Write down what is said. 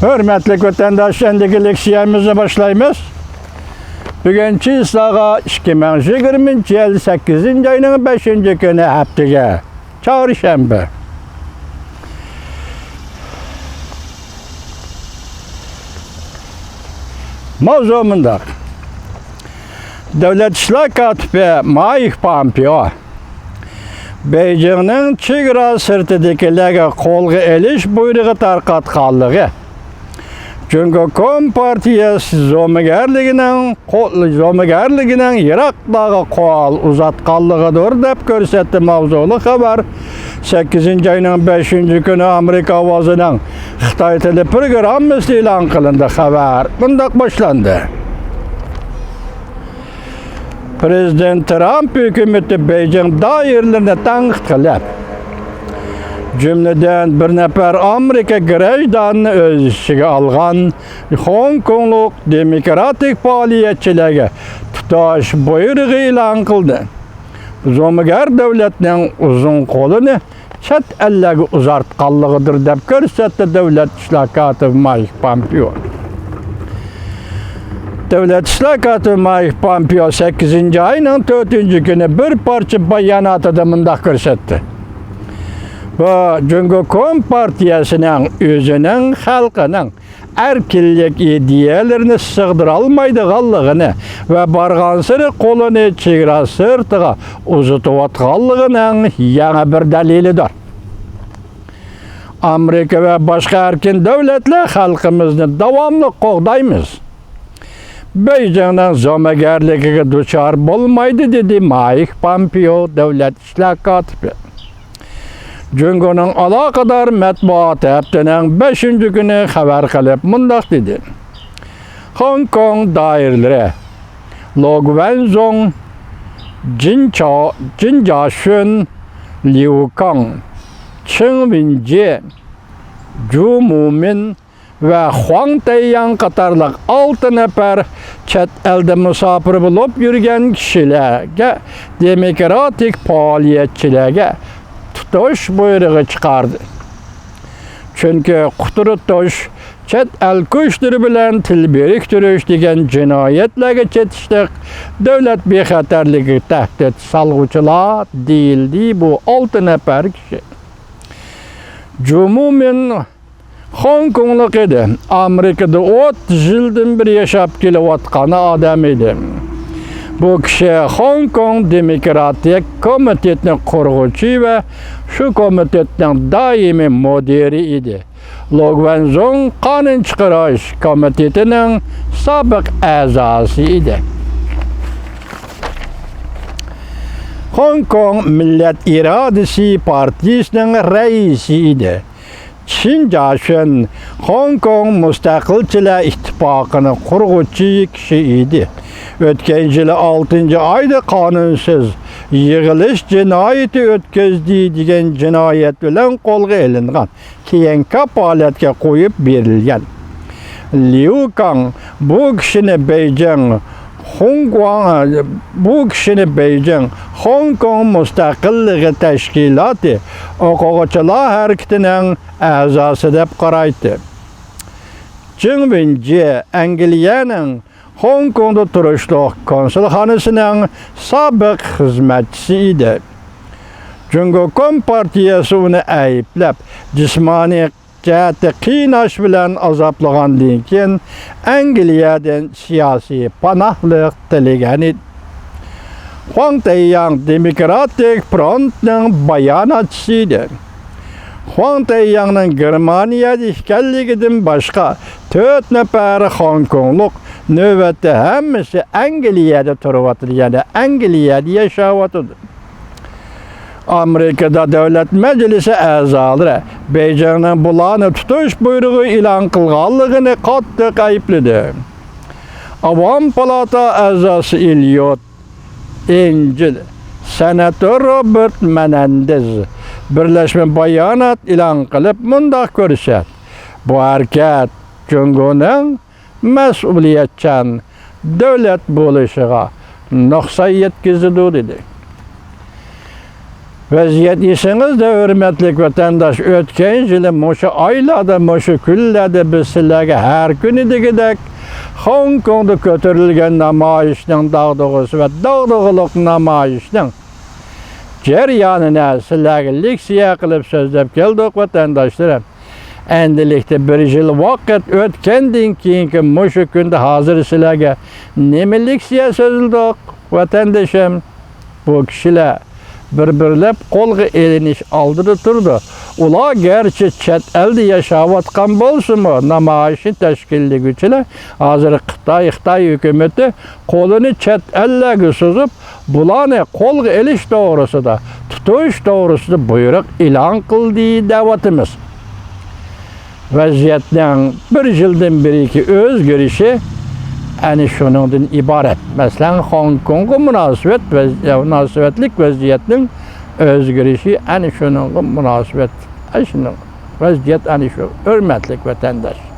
Hürmetli vatandaş, endiki leksiyemizi başlayımız. Bugünkü islağa 2020 yıl 8. ayının 5. günü haftaga, çarşamba. Mavzu mundaq. Devlet İşler Katibi Mike Pompeo Beijing'nin chegara sirtidagilarga qo'lga elish buyrug'i tarqatganligi, Cungo Kompartiyasi zo'magarligining yiroqdagi qo'l uzatganligidir deb ko'rsatdi mavzuli xabar. 8. ayning 5. kuni Amerika ovozining Xitoy tili programmasi e'lon qilindi. Xabar bundoq boshlandi. Prezident Trump hukumati Beijing doiralarini tanqid qilib, jumladan bir nafar Amerika grajdanini o'z ichiga olgan Hong Konglik demokratik faoliyatchilarga tutash buyrug'i e'lon qildi. Zo'magar davlatning uzun qo'lini chet ellarga uzatganligidir deb ko'rsatdi Davlat ishlar kotibi Mike Pompeo. Davlat ishlar kotibi Mike Pompeo 8. ayning 4. kuni bir parcha bayonotida bundoq ko'rsatdi. Bu Cungo Kompartiyasining o'zining xalqining erkinlik ideyalarini sig'dira olmaydiganligini va barg'ansiri qo'lini chegara sirtiga uzatayotganligining yana bir dalilidir. Amerika va boshqa erkin davlatlar xalqimizni davomli qo'g'daymiz. Beijingning zo'magarligiga duchor bo'lmaydi, dedi Mike Pompeo, davlat ishlar kotibi. Cungo'ning aloqador matbuoti haftaning 5. kuni xabar qilib mundoq dedi. Hong Kong doiralari Lo Guangzhong, Jin Jiashun, Liu Kang, Chen Wenjie, Zhu Mumin va Huang Taiyang qatorliq 6 nafar chet elda musofir bo'lib yurgan kishilarga, demokratik faoliyatchilarga tutish buyrug'i chiqardi. Chunki quturitish, chet el kuchlari bilan til biriktirish degan jinoyatlarga chetishlik davlat bexatarligi tahdid solg'uvchilar deyildi bu 6 nafar kishi. Zhu Mumin Hong Konglik edi. Amerikada 30 yildan beri yashab kelayotgan odam edi. Bu kishi Hong Kong Demokratik komitetining qurg'uvchi va shu komitetning doimiy mudiri edi. Lo Guangzhong qonun chiqarish komitetining sobiq a'zosi edi. Hong Kong Millat irodasi partiyasining raisi edi. Jin Jiashun Hong Kong Mustaqilchilar ittifoqining qurg'uvchi kishi edi. O'tgan yili 6. oyda qonunsiz yig'ilish jinoyati o'tkazdi degan jinoyat bilan qo'lga olingan, keyin kapolatga qo'yib berilgan. Liu Kang bu kishini Beijing Hong Kong mustaqilligi tashkiloti o'quvchilar harakatining a'zosi deb qaraydi. Chen Wenjie Angliyaning Hong Kongda turishliq konsulxonasining sobiq xizmatchisi edi. Cungo Kompartiyasi uni ayblab, jismoniy jihati qiynash bilan azoblagandan keyin Angliyadan siyosiy panohlik tilagan edi. Huang Taiyang Demokratik Frontning bayonotchisi edi. Huang Taiyangning Germaniyada ekanligidan boshqa 4 nafar Hong Konglik navbatda hammasi Angliyada turibdi, ya'ni Angliyada yashayotdi. Amerikada davlat majlisi a'zolari Beijingning bularni tutish buyrug'i e'lon qilganligini qattiq aybladi. Avom palata a'zosi Eliot Engel, senator Robert Menendez birlashma bayonot e'lon qilib mundoq ko'rsatdi. Bu harakat Cungo'ning mas'uliyatchan davlat bo'lishiga nuqson yetkazdi dedi. Vaziyet isiniz de hürmetlik vatandaş, ötken yılı moşu aylada, moşu küllerde biz sizlerge her günü digidek Hong Kong'da götürülgen namayişinin dağdığısı ve dağdığılık namayişinin ceryanına sizlerge liksiya kılıp sözlep geldik vatandaşlarım. Endilikte bir yıl vakit ötkendin kiyinki moşu günde hazır sizlerge nemi liksiya sözüldük vatandaşım. Bu kişiler birbirlep kolga eliniş aldırı turdu. Ula gerçi chet elde yaşavatkan bolsunmu namayişin teşkilli güçüyle hazır Xitay hükümeti kolunu chet elle suzup bulanı kolga eliş doğrusu da tutuş doğrusu da buyruk ilan kıldığı davetimiz. Vaziyetden bir yıldan biriki özgürüşü yani şunun ibaret. Mesela Hong Kong'a münasebetlik vaziyetinin özgürüşü yani şunun münasebet. Şunun vaziyet yani şu hürmetlik vatandaş.